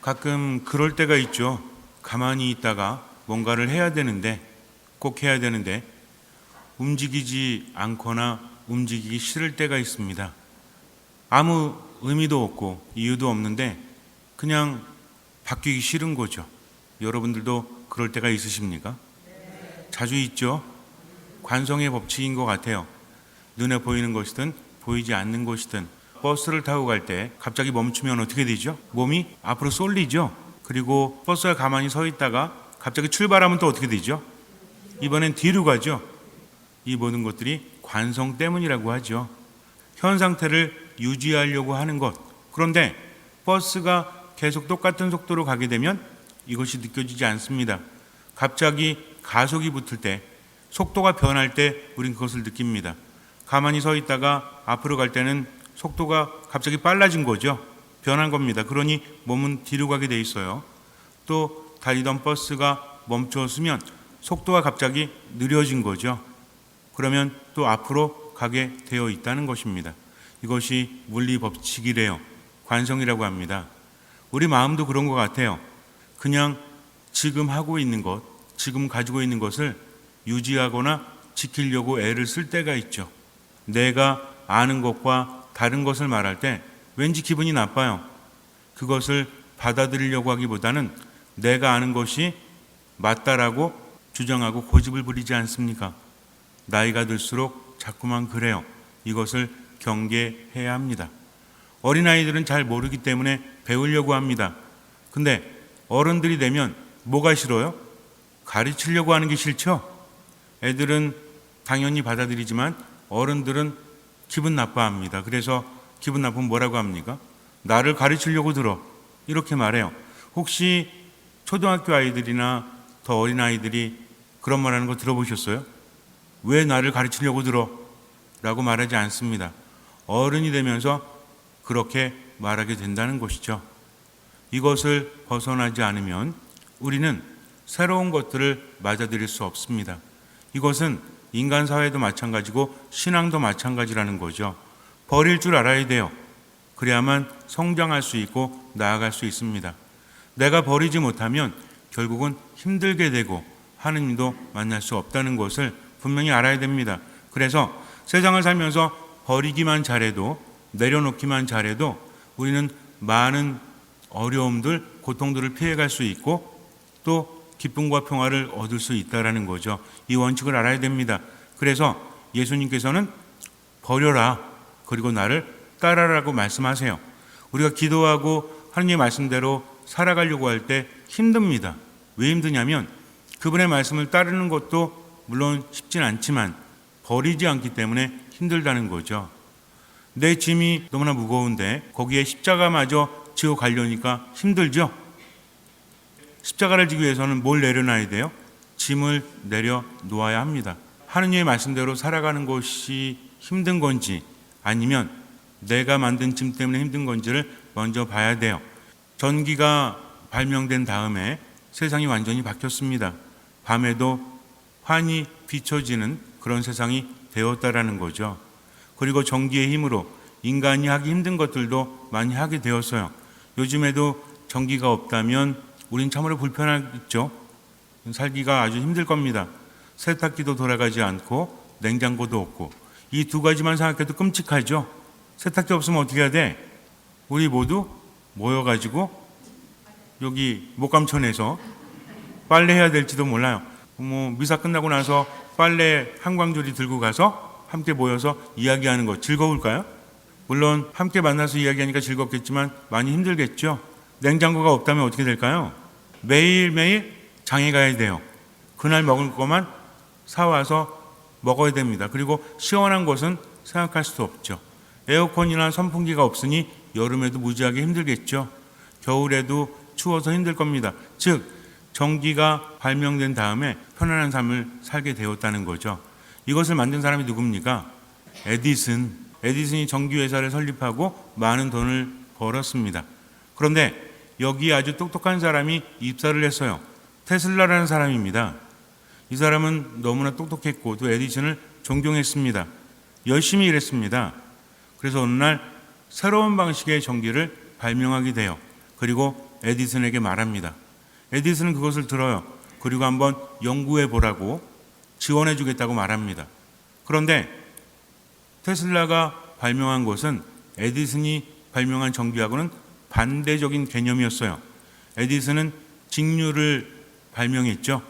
가끔 그럴 때가 있죠. 가만히 있다가 뭔가를 해야 되는데, 꼭 해야 되는데 움직이지 않거나 움직이기 싫을 때가 있습니다. 아무 의미도 없고 이유도 없는데 그냥 바뀌기 싫은 거죠. 여러분들도 그럴 때가 있으십니까? 자주 있죠. 관성의 법칙인 것 같아요. 눈에 보이는 것이든 보이지 않는 것이든 버스를 타고 갈 때 갑자기 멈추면 어떻게 되죠? 몸이 앞으로 쏠리죠. 그리고 버스가 가만히 서 있다가 갑자기 출발하면 또 어떻게 되죠? 이번엔 뒤로 가죠. 이 모든 것들이 관성 때문이라고 하죠. 현 상태를 유지하려고 하는 것. 그런데 버스가 계속 똑같은 속도로 가게 되면 이것이 느껴지지 않습니다. 갑자기 가속이 붙을 때, 속도가 변할 때 우린 그것을 느낍니다. 가만히 서 있다가 앞으로 갈 때는 속도가 갑자기 빨라진 거죠. 변한 겁니다. 그러니 몸은 뒤로 가게 돼 있어요. 또 달리던 버스가 멈추었으면 속도가 갑자기 느려진 거죠. 그러면 또 앞으로 가게 되어 있다는 것입니다. 이것이 물리 법칙이래요. 관성이라고 합니다. 우리 마음도 그런 것 같아요. 그냥 지금 하고 있는 것, 지금 가지고 있는 것을 유지하거나 지키려고 애를 쓸 때가 있죠. 내가 아는 것과 다른 것을 말할 때 왠지 기분이 나빠요. 그것을 받아들이려고 하기보다는 내가 아는 것이 맞다라고 주장하고 고집을 부리지 않습니까? 나이가 들수록 자꾸만 그래요. 이것을 경계해야 합니다. 어린아이들은 잘 모르기 때문에 배우려고 합니다. 근데 어른들이 되면 뭐가 싫어요? 가르치려고 하는 게 싫죠? 애들은 당연히 받아들이지만 어른들은 기분 나빠합니다. 그래서 기분 나쁘면 뭐라고 합니까? 나를 가르치려고 들어. 이렇게 말해요. 혹시 초등학교 아이들이나 더 어린 아이들이 그런 말하는 거 들어보셨어요? 왜 나를 가르치려고 들어? 라고 말하지 않습니다. 어른이 되면서 그렇게 말하게 된다는 것이죠. 이것을 벗어나지 않으면 우리는 새로운 것들을 맞아들일 수 없습니다. 이것은 인간 사회도 마찬가지고 신앙도 마찬가지라는 거죠. 버릴 줄 알아야 돼요. 그래야만 성장할 수 있고 나아갈 수 있습니다. 내가 버리지 못하면 결국은 힘들게 되고 하느님도 만날 수 없다는 것을 분명히 알아야 됩니다. 그래서 세상을 살면서 버리기만 잘해도, 내려놓기만 잘해도 우리는 많은 어려움들, 고통들을 피해갈 수 있고 또 기쁨과 평화를 얻을 수 있다는 거죠. 이 원칙을 알아야 됩니다. 그래서 예수님께서는 버려라, 그리고 나를 따라라고 말씀하세요. 우리가 기도하고 하느님의 말씀대로 살아가려고 할 때 힘듭니다. 왜 힘드냐면 그분의 말씀을 따르는 것도 물론 쉽진 않지만 버리지 않기 때문에 힘들다는 거죠. 내 짐이 너무나 무거운데 거기에 십자가마저 지고 가려니까 힘들죠. 십자가를 지기 위해서는 뭘 내려놔야 돼요? 짐을 내려놓아야 합니다. 하느님의 말씀대로 살아가는 것이 힘든 건지 아니면 내가 만든 짐 때문에 힘든 건지를 먼저 봐야 돼요. 전기가 발명된 다음에 세상이 완전히 바뀌었습니다. 밤에도 환히 비춰지는 그런 세상이 되었다라는 거죠. 그리고 전기의 힘으로 인간이 하기 힘든 것들도 많이 하게 되었어요. 요즘에도 전기가 없다면 우린 참으로 불편하겠죠. 살기가 아주 힘들 겁니다. 세탁기도 돌아가지 않고 냉장고도 없고 이 두 가지만 생각해도 끔찍하죠. 세탁기 없으면 어떻게 해야 돼? 우리 모두 모여가지고 여기 목감천에서 빨래해야 될지도 몰라요. 미사 끝나고 나서 빨래 한 광줄이 들고 가서 함께 모여서 이야기하는 거 즐거울까요? 물론 함께 만나서 이야기하니까 즐겁겠지만 많이 힘들겠죠. 냉장고가 없다면 어떻게 될까요? 매일매일 장에 가야 돼요. 그날 먹을 것만 사와서 먹어야 됩니다. 그리고 시원한 것은 생각할 수 없죠. 에어컨이나 선풍기가 없으니 여름에도 무지하게 힘들겠죠. 겨울에도 추워서 힘들 겁니다. 즉 전기가 발명된 다음에 편안한 삶을 살게 되었다는 거죠. 이것을 만든 사람이 누굽니까? 에디슨이 전기회사를 설립하고 많은 돈을 벌었습니다. 그런데 여기에 아주 똑똑한 사람이 입사를 했어요. 테슬라라는 사람입니다. 이 사람은 너무나 똑똑했고 또 에디슨을 존경했습니다. 열심히 일했습니다. 그래서 어느 날 새로운 방식의 전기를 발명하게 돼요. 그리고 에디슨에게 말합니다. 에디슨은 그것을 들어요. 그리고 한번 연구해 보라고 지원해 주겠다고 말합니다. 그런데 테슬라가 발명한 것은 에디슨이 발명한 전기하고는 반대적인 개념이었어요. 에디슨은 직류를 발명했죠.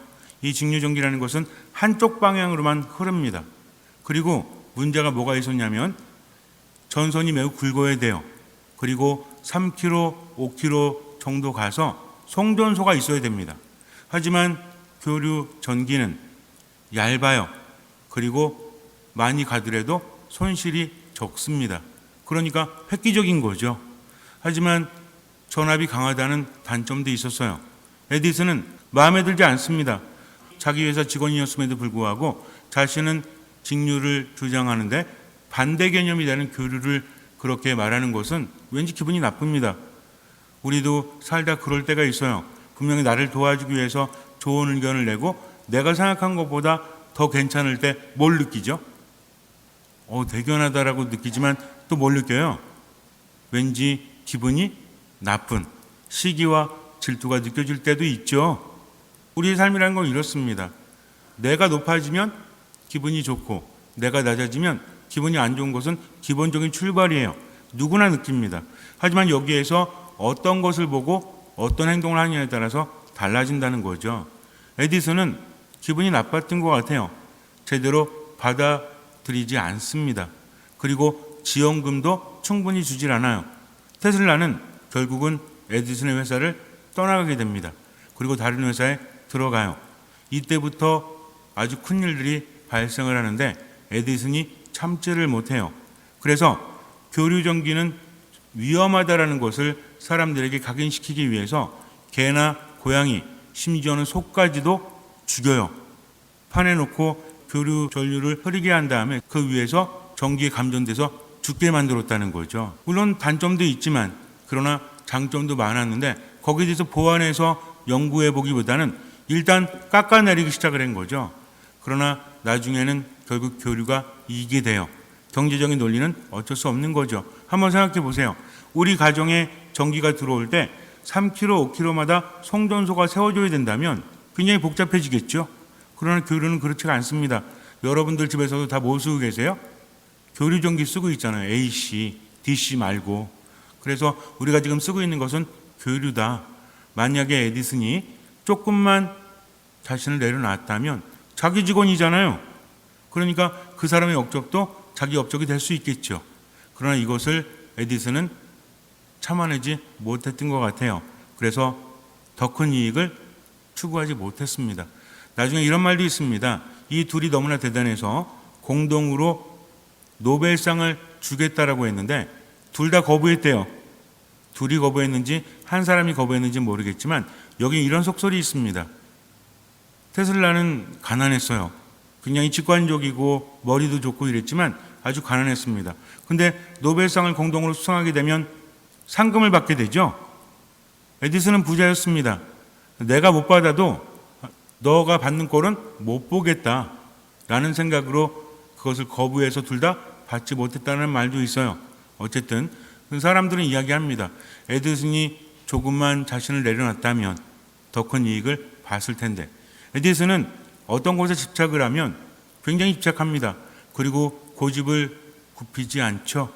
이 직류전기라는 것은 한쪽 방향으로만 흐릅니다. 그리고 문제가 뭐가 있었냐면 전선이 매우 굵어야 돼요. 그리고 3km, 5km 정도 가서 송전소가 있어야 됩니다. 하지만 교류 전기는 얇아요. 그리고 많이 가더라도 손실이 적습니다. 그러니까 획기적인 거죠. 하지만 전압이 강하다는 단점도 있었어요. 에디슨은 마음에 들지 않습니다. 자기 회사 직원이었음에도 불구하고 자신은 직류를 주장하는데 반대 개념이 되는 교류를 그렇게 말하는 것은 왠지 기분이 나쁩니다. 우리도 살다 그럴 때가 있어요. 분명히 나를 도와주기 위해서 좋은 의견을 내고 내가 생각한 것보다 더 괜찮을 때 뭘 느끼죠? 대견하다라고 느끼지만 또 뭘 느껴요? 왠지 기분이 나쁜 시기와 질투가 느껴질 때도 있죠. 우리의 삶이라는 건 이렇습니다. 내가 높아지면 기분이 좋고 내가 낮아지면 기분이 안 좋은 것은 기본적인 출발이에요. 누구나 느낍니다. 하지만 여기에서 어떤 것을 보고 어떤 행동을 하느냐에 따라서 달라진다는 거죠. 에디슨은 기분이 나빴던 것 같아요. 제대로 받아들이지 않습니다. 그리고 지원금도 충분히 주질 않아요. 테슬라는 결국은 에디슨의 회사를 떠나가게 됩니다. 그리고 다른 회사에 들어가요. 이때부터 아주 큰 일들이 발생을 하는데 에디슨이 참지를 못해요. 그래서 교류전기는 위험하다라는 것을 사람들에게 각인시키기 위해서 개나 고양이, 심지어는 소까지도 죽여요. 판에 놓고 교류 전류를 흐르게 한 다음에 그 위에서 전기에 감전돼서 죽게 만들었다는 거죠. 물론 단점도 있지만 그러나 장점도 많았는데 거기에 대해서 보완해서 연구해 보기보다는 일단 깎아내리기 시작을 한 거죠. 그러나 나중에는 결국 교류가 이기게 돼요. 경제적인 논리는 어쩔 수 없는 거죠. 한번 생각해 보세요. 우리 가정에 전기가 들어올 때 3km, 5km마다 송전소가 세워줘야 된다면 굉장히 복잡해지겠죠. 그러나 교류는 그렇지가 않습니다. 여러분들 집에서도 다 뭐 쓰고 계세요? 교류전기 쓰고 있잖아요. AC, DC 말고. 그래서 우리가 지금 쓰고 있는 것은 교류다. 만약에 에디슨이 조금만 자신을 내려놨다면 자기 직원이잖아요. 그러니까 그 사람의 업적도 자기 업적이 될 수 있겠죠. 그러나 이것을 에디슨은 참아내지 못했던 것 같아요. 그래서 더 큰 이익을 추구하지 못했습니다. 나중에 이런 말도 있습니다. 이 둘이 너무나 대단해서 공동으로 노벨상을 주겠다라고 했는데 둘 다 거부했대요. 둘이 거부했는지 한 사람이 거부했는지 모르겠지만 여기 이런 속설이 있습니다. 테슬라는 가난했어요. 굉장히 직관적이고 머리도 좋고 이랬지만 아주 가난했습니다. 근데 노벨상을 공동으로 수상하게 되면 상금을 받게 되죠. 에디슨은 부자였습니다. 내가 못 받아도 너가 받는 꼴은 못 보겠다라는 생각으로 그것을 거부해서 둘 다 받지 못했다는 말도 있어요. 어쨌든 사람들은 이야기합니다. 에디슨이 조금만 자신을 내려놨다면 더 큰 이익을 봤을 텐데. 에디슨은 어떤 곳에 집착을 하면 굉장히 집착합니다. 그리고 고집을 굽히지 않죠.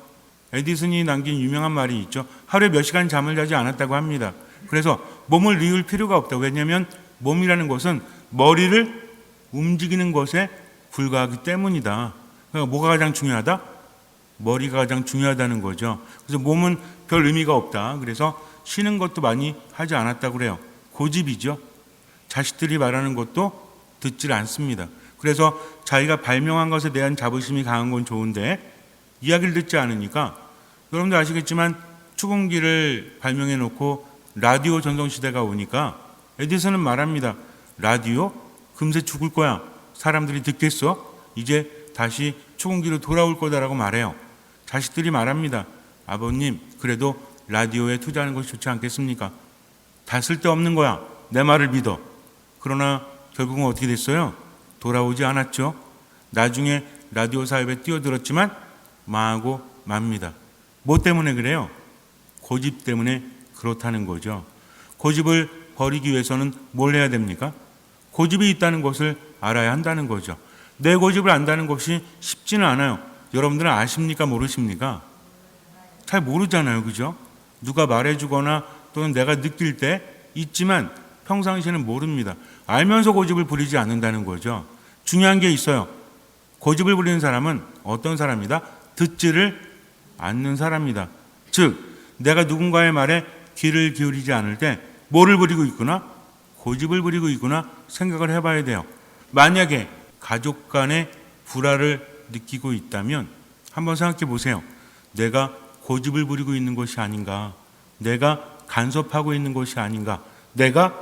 에디슨이 남긴 유명한 말이 있죠. 하루에 몇 시간 잠을 자지 않았다고 합니다. 그래서 몸을 뉘울 필요가 없다고. 왜냐하면 몸이라는 것은 머리를 움직이는 것에 불과하기 때문이다. 그러니까 뭐가 가장 중요하다? 머리가 가장 중요하다는 거죠. 그래서 몸은 별 의미가 없다. 그래서 쉬는 것도 많이 하지 않았다고 그래요. 고집이죠. 자식들이 말하는 것도 듣질 않습니다. 그래서 자기가 발명한 것에 대한 자부심이 강한 건 좋은데 이야기를 듣지 않으니까 여러분도 아시겠지만 추궁기를 발명해 놓고 라디오 전성시대가 오니까 에디슨은 말합니다. 라디오? 금세 죽을 거야. 사람들이 듣겠어? 이제 다시 추궁기로 돌아올 거다라고 말해요. 자식들이 말합니다. 아버님, 그래도 라디오에 투자하는 것이 좋지 않겠습니까? 다 쓸데없는 거야. 내 말을 믿어. 그러나 결국은 어떻게 됐어요? 돌아오지 않았죠. 나중에 라디오 사업에 뛰어들었지만 망하고 맙니다. 뭐 때문에 그래요? 고집 때문에 그렇다는 거죠. 고집을 버리기 위해서는 뭘 해야 됩니까? 고집이 있다는 것을 알아야 한다는 거죠. 내 고집을 안다는 것이 쉽지는 않아요. 여러분들은 아십니까? 모르십니까? 잘 모르잖아요. 그죠? 누가 말해주거나 또는 내가 느낄 때 있지만 평상시에는 모릅니다. 알면서 고집을 부리지 않는다는 거죠. 중요한 게 있어요. 고집을 부리는 사람은 어떤 사람이다? 듣지를 않는 사람이다. 즉, 내가 누군가의 말에 귀를 기울이지 않을 때 뭐를 부리고 있구나? 고집을 부리고 있구나 생각을 해봐야 돼요. 만약에 가족 간의 불화를 느끼고 있다면 한번 생각해 보세요. 내가 고집을 부리고 있는 것이 아닌가? 내가 간섭하고 있는 것이 아닌가? 내가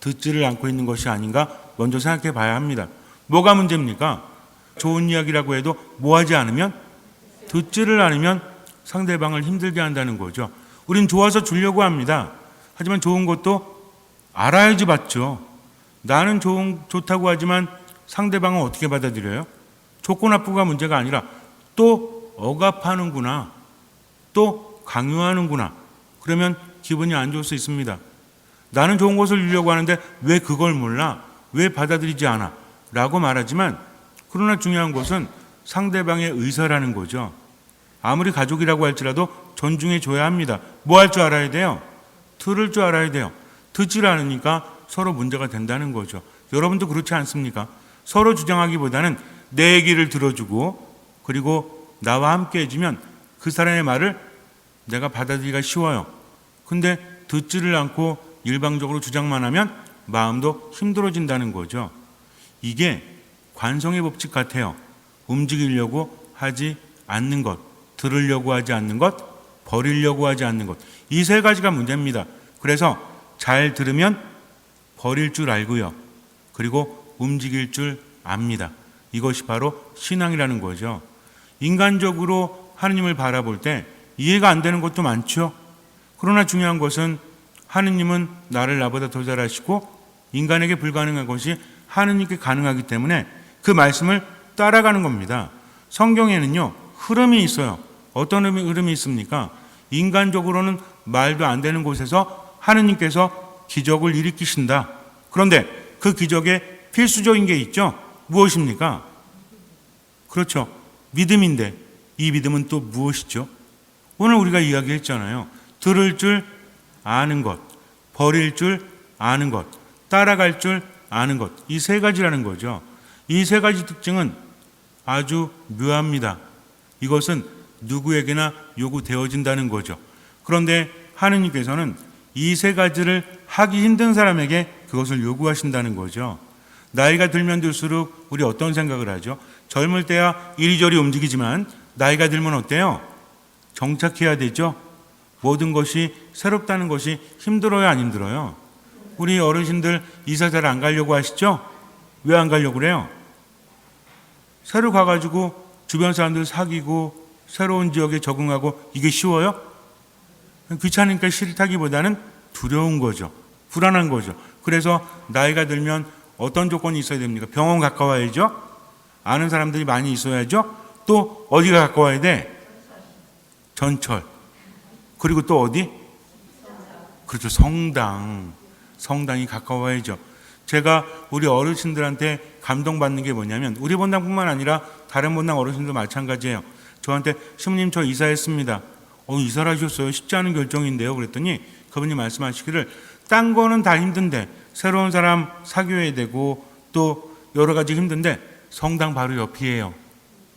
듣지를 않고 있는 것이 아닌가? 먼저 생각해 봐야 합니다. 뭐가 문제입니까? 좋은 이야기라고 해도 뭐 하지 않으면? 듣지를 않으면 상대방을 힘들게 한다는 거죠. 우린 좋아서 주려고 합니다. 하지만 좋은 것도 알아야지 받죠. 나는 좋다고 하지만 상대방은 어떻게 받아들여요? 좋고 나쁘가 문제가 아니라 또 억압하는구나, 또 강요하는구나. 그러면 기분이 안 좋을 수 있습니다. 나는 좋은 것을 주려고 하는데 왜 그걸 몰라? 왜 받아들이지 않아? 라고 말하지만 그러나 중요한 것은 상대방의 의사라는 거죠. 아무리 가족이라고 할지라도 존중해 줘야 합니다. 뭐 할 줄 알아야 돼요? 들을 줄 알아야 돼요. 듣질 않으니까 서로 문제가 된다는 거죠. 여러분도 그렇지 않습니까? 서로 주장하기보다는 내 얘기를 들어주고 그리고 나와 함께 해주면 그 사람의 말을 내가 받아들이기가 쉬워요. 근데 듣지를 않고 일방적으로 주장만 하면 마음도 힘들어진다는 거죠. 이게 관성의 법칙 같아요. 움직이려고 하지 않는 것, 들으려고 하지 않는 것, 버리려고 하지 않는 것. 이 세 가지가 문제입니다. 그래서 잘 들으면 버릴 줄 알고요. 그리고 움직일 줄 압니다. 이것이 바로 신앙이라는 거죠. 인간적으로 하느님을 바라볼 때 이해가 안 되는 것도 많죠. 그러나 중요한 것은 하느님은 나를 나보다 더 잘하시고 인간에게 불가능한 것이 하느님께 가능하기 때문에 그 말씀을 따라가는 겁니다. 성경에는요, 흐름이 있어요. 어떤 흐름이 있습니까? 인간적으로는 말도 안 되는 곳에서 하느님께서 기적을 일으키신다. 그런데 그 기적에 필수적인 게 있죠. 무엇입니까? 그렇죠. 믿음인데 이 믿음은 또 무엇이죠? 오늘 우리가 이야기했잖아요. 들을 줄 아는 것, 버릴 줄 아는 것, 따라갈 줄 아는 것. 이 세 가지라는 거죠. 이 세 가지 특징은 아주 묘합니다. 이것은 누구에게나 요구되어진다는 거죠. 그런데 하느님께서는 이 세 가지를 하기 힘든 사람에게 그것을 요구하신다는 거죠. 나이가 들면 들수록 우리 어떤 생각을 하죠? 젊을 때야 이리저리 움직이지만 나이가 들면 어때요? 정착해야 되죠. 모든 것이 새롭다는 것이 힘들어요, 안 힘들어요? 우리 어르신들 이사 잘 안 가려고 하시죠? 왜 안 가려고 그래요? 새로 가가지고 주변 사람들 사귀고 새로운 지역에 적응하고 이게 쉬워요? 귀찮으니까 싫다기보다는 두려운 거죠. 불안한 거죠. 그래서 나이가 들면 어떤 조건이 있어야 됩니까? 병원 가까워야죠. 아는 사람들이 많이 있어야죠. 또 어디가 가까워야 돼? 전철. 그리고 또 어디? 그렇죠. 성당. 성당이 가까워야죠. 제가 우리 어르신들한테 감동받는 게 뭐냐면 우리 본당뿐만 아니라 다른 본당 어르신도 마찬가지예요. 저한테 신부님 저 이사했습니다. 이사를 하셨어요? 쉽지 않은 결정인데요. 그랬더니 그분이 말씀하시기를 딴 거는 다 힘든데 새로운 사람 사귀어야 되고 또 여러 가지 힘든데 성당 바로 옆이에요.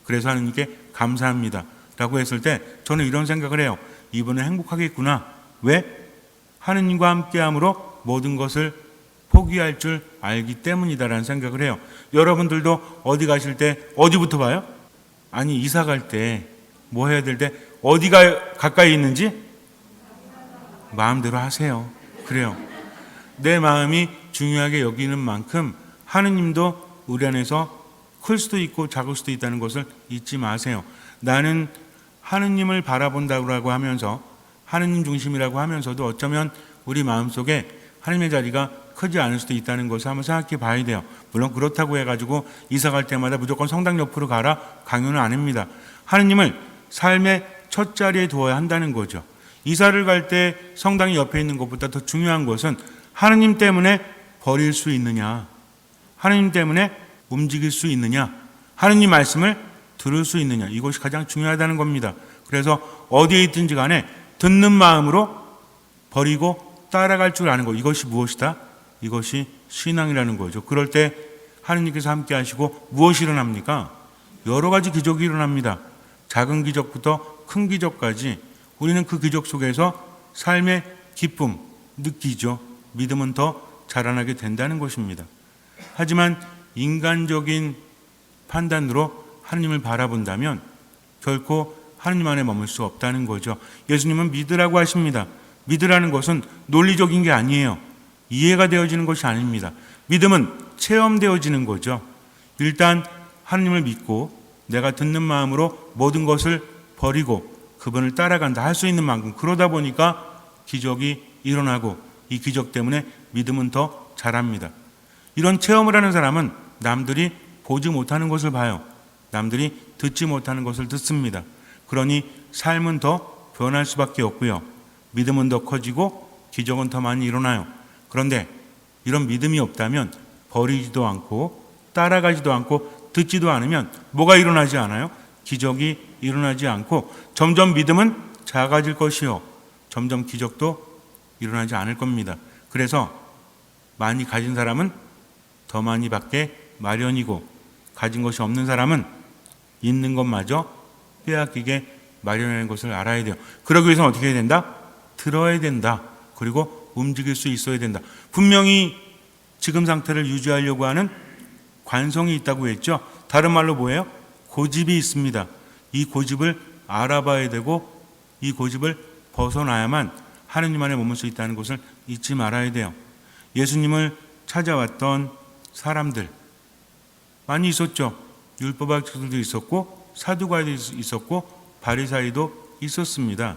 그래서 하느님께 감사합니다. 라고 했을 때 저는 이런 생각을 해요. 이분은 행복하겠구나. 왜? 하느님과 함께함으로 모든 것을 포기할 줄 알기 때문이다라는 생각을 해요. 여러분들도 어디 가실 때 어디부터 봐요? 아니 이사 갈 때 뭐 해야 될 때 어디가 가까이 있는지 마음대로 하세요. 그래요. 내 마음이 중요하게 여기는 만큼 하느님도 우리 안에서 클 수도 있고 작을 수도 있다는 것을 잊지 마세요. 나는 하느님을 바라본다고 하면서 하느님 중심이라고 하면서도 어쩌면 우리 마음속에 하느님의 자리가 크지 않을 수도 있다는 것을 한번 생각해 봐야 돼요. 물론 그렇다고 해가지고 이사 갈 때마다 무조건 성당 옆으로 가라 강요는 안 합니다. 하느님을 삶의 첫 자리에 두어야 한다는 거죠. 이사를 갈 때 성당이 옆에 있는 것보다 더 중요한 것은 하느님 때문에 버릴 수 있느냐, 하느님 때문에 움직일 수 있느냐, 하느님 말씀을 들을 수 있느냐, 이것이 가장 중요하다는 겁니다. 그래서 어디에 있든지 간에 듣는 마음으로 버리고 따라갈 줄 아는 것, 이것이 무엇이다? 이것이 신앙이라는 거죠. 그럴 때 하느님께서 함께 하시고 무엇이 일어납니까? 여러 가지 기적이 일어납니다. 작은 기적부터 큰 기적까지 우리는 그 기적 속에서 삶의 기쁨 느끼죠. 믿음은 더 자라나게 된다는 것입니다. 하지만 인간적인 판단으로 하느님을 바라본다면 결코 하느님 안에 머물 수 없다는 거죠. 예수님은 믿으라고 하십니다. 믿으라는 것은 논리적인 게 아니에요. 이해가 되어지는 것이 아닙니다. 믿음은 체험되어지는 거죠. 일단 하느님을 믿고 내가 듣는 마음으로 모든 것을 버리고 그분을 따라간다 할 수 있는 만큼, 그러다 보니까 기적이 일어나고 이 기적 때문에 믿음은 더 자랍니다. 이런 체험을 하는 사람은 남들이 보지 못하는 것을 봐요. 남들이 듣지 못하는 것을 듣습니다. 그러니 삶은 더 변할 수밖에 없고요. 믿음은 더 커지고 기적은 더 많이 일어나요. 그런데 이런 믿음이 없다면 버리지도 않고 따라가지도 않고 듣지도 않으면 뭐가 일어나지 않아요? 기적이 일어나지 않고 점점 믿음은 작아질 것이요, 점점 기적도 일어나지 않을 겁니다. 그래서 많이 가진 사람은 더 많이 받게 마련이고, 가진 것이 없는 사람은 있는 것마저 빼앗기게 마련하는 것을 알아야 돼요. 그러기 위해서는 어떻게 해야 된다? 들어야 된다. 그리고 움직일 수 있어야 된다. 분명히 지금 상태를 유지하려고 하는 관성이 있다고 했죠. 다른 말로 뭐예요? 고집이 있습니다. 이 고집을 알아봐야 되고 이 고집을 벗어나야만 하느님 안에 머물 수 있다는 것을 잊지 말아야 돼요. 예수님을 찾아왔던 사람들 많이 있었죠. 율법학자들도 있었고 사두가이도 있었고 바리사이도 있었습니다.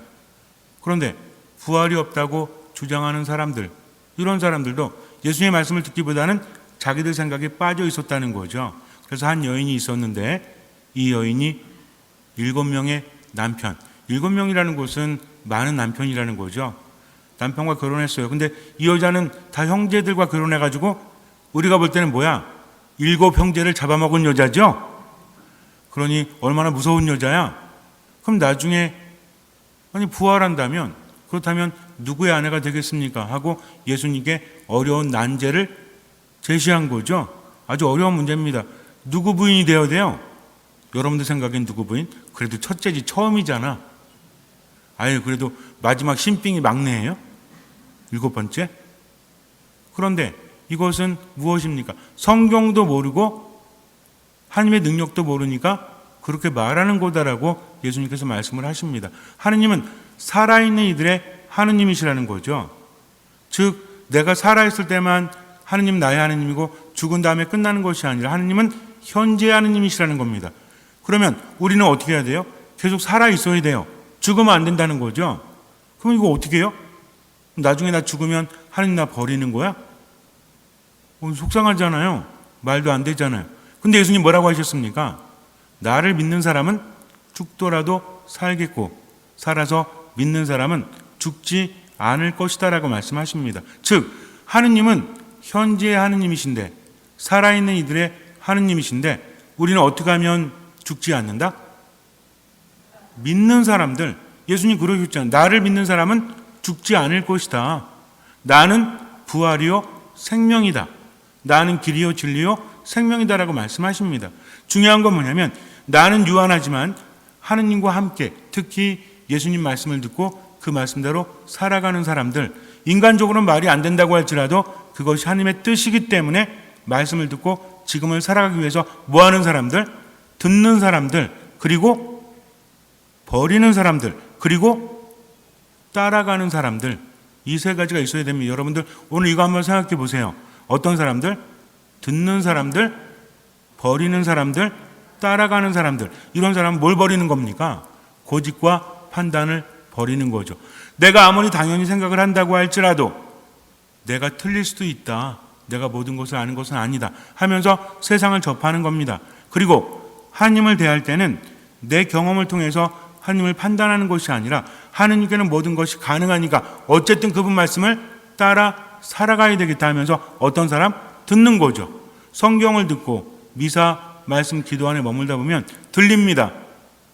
그런데 부활이 없다고 주장하는 사람들, 이런 사람들도 예수님의 말씀을 듣기보다는 자기들 생각에 빠져 있었다는 거죠. 그래서 한 여인이 있었는데 이 여인이 7명의 남편, 7명이라는 것은 많은 남편이라는 거죠. 남편과 결혼했어요. 근데 이 여자는 다 형제들과 결혼해가지고 우리가 볼 때는 뭐야? 7 형제를 잡아먹은 여자죠. 그러니 얼마나 무서운 여자야? 그럼 나중에 부활한다면, 그렇다면 누구의 아내가 되겠습니까? 하고 예수님께 어려운 난제를 제시한 거죠. 아주 어려운 문제입니다. 누구 부인이 되어야 돼요? 여러분들 생각엔 누구 부인? 그래도 첫째지, 처음이잖아. 아유, 그래도 마지막 신빙이 막내예요? 7번째? 그런데 이것은 무엇입니까? 성경도 모르고 하나님의 능력도 모르니까 그렇게 말하는 거다라고 예수님께서 말씀을 하십니다. 하느님은 살아있는 이들의 하느님이시라는 거죠. 즉 내가 살아있을 때만 하느님 나의 하느님이고 죽은 다음에 끝나는 것이 아니라 하느님은 현재 하느님이시라는 겁니다. 그러면 우리는 어떻게 해야 돼요? 계속 살아있어야 돼요. 죽으면 안 된다는 거죠. 그럼 이거 어떻게 해요? 나중에 나 죽으면 하느님 나 버리는 거야? 속상하잖아요. 말도 안 되잖아요. 근데 예수님 뭐라고 하셨습니까? 나를 믿는 사람은 죽더라도 살겠고 살아서 믿는 사람은 죽지 않을 것이다 라고 말씀하십니다. 즉 하느님은 현재의 하느님이신데 살아있는 이들의 하느님이신데 우리는 어떻게 하면 죽지 않는다? 믿는 사람들, 예수님 그러셨잖아요. 나를 믿는 사람은 죽지 않을 것이다. 나는 부활이요 생명이다. 나는 길이요 진리요 생명이다라고 말씀하십니다. 중요한 건 뭐냐면 나는 유한하지만 하느님과 함께 특히 예수님 말씀을 듣고 그 말씀대로 살아가는 사람들, 인간적으로는 말이 안 된다고 할지라도 그것이 하나님의 뜻이기 때문에 말씀을 듣고 지금을 살아가기 위해서 뭐하는 사람들? 듣는 사람들, 그리고 버리는 사람들, 그리고 따라가는 사람들, 이 세 가지가 있어야 됩니다. 여러분들 오늘 이거 한번 생각해 보세요. 어떤 사람들? 듣는 사람들, 버리는 사람들, 따라가는 사람들. 이런 사람은 뭘 버리는 겁니까? 고집과 판단을 버리는 거죠. 내가 아무리 당연히 생각을 한다고 할지라도 내가 틀릴 수도 있다. 내가 모든 것을 아는 것은 아니다 하면서 세상을 접하는 겁니다. 그리고 하나님을 대할 때는 내 경험을 통해서 하나님을 판단하는 것이 아니라 하나님께는 모든 것이 가능하니까 어쨌든 그분 말씀을 따라 살아가야 되겠다 하면서 어떤 사람? 듣는 거죠. 성경을 듣고 미사 말씀 기도 안에 머물다 보면 들립니다.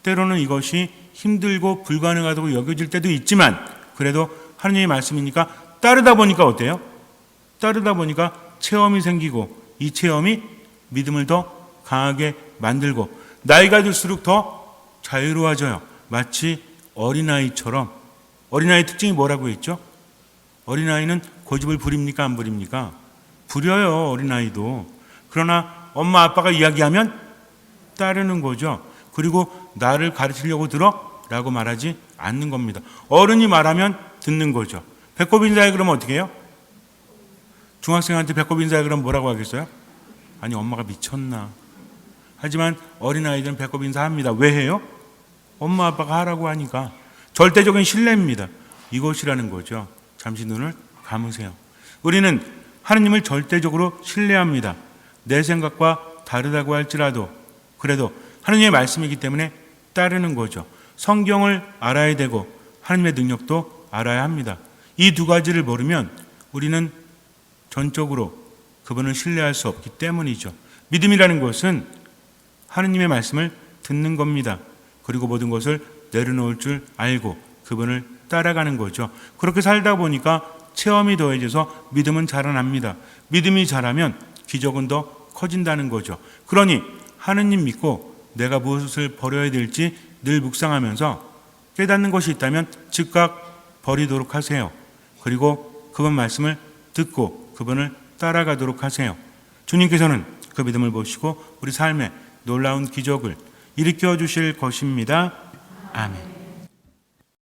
때로는 이것이 힘들고 불가능하다고 여겨질 때도 있지만 그래도 하나님의 말씀이니까 따르다 보니까 어때요? 따르다 보니까 체험이 생기고 이 체험이 믿음을 더 강하게 만들고 나이가 들수록 더 자유로워져요. 마치 어린아이처럼. 어린아이 특징이 뭐라고 했죠? 어린아이는 고집을 부립니까? 안 부립니까? 부려요, 어린아이도. 그러나 엄마 아빠가 이야기하면 따르는 거죠. 그리고 나를 가르치려고 들어? 라고 말하지 않는 겁니다. 어른이 말하면 듣는 거죠. 배꼽 인사해 그러면 어떻게 해요? 중학생한테 배꼽 인사해 그러면 뭐라고 하겠어요? 아니 엄마가 미쳤나. 하지만 어린아이들은 배꼽 인사합니다. 왜 해요? 엄마 아빠가 하라고 하니까. 절대적인 신뢰입니다. 이것이라는 거죠. 잠시 눈을 감으세요. 우리는 하느님을 절대적으로 신뢰합니다. 내 생각과 다르다고 할지라도 그래도 하느님의 말씀이기 때문에 따르는 거죠. 성경을 알아야 되고 하느님의 능력도 알아야 합니다. 이 두 가지를 모르면 우리는 전적으로 그분을 신뢰할 수 없기 때문이죠. 믿음이라는 것은 하느님의 말씀을 듣는 겁니다. 그리고 모든 것을 내려놓을 줄 알고 그분을 따라가는 거죠. 그렇게 살다 보니까 체험이 더해져서 믿음은 자라납니다. 믿음이 자라면 기적은 더 커진다는 거죠. 그러니 하느님 믿고 내가 무엇을 버려야 될지 늘 묵상하면서 깨닫는 것이 있다면 즉각 버리도록 하세요. 그리고 그분 말씀을 듣고 그분을 따라가도록 하세요. 주님께서는 그 믿음을 보시고 우리 삶에 놀라운 기적을 일으켜 주실 것입니다. 아멘.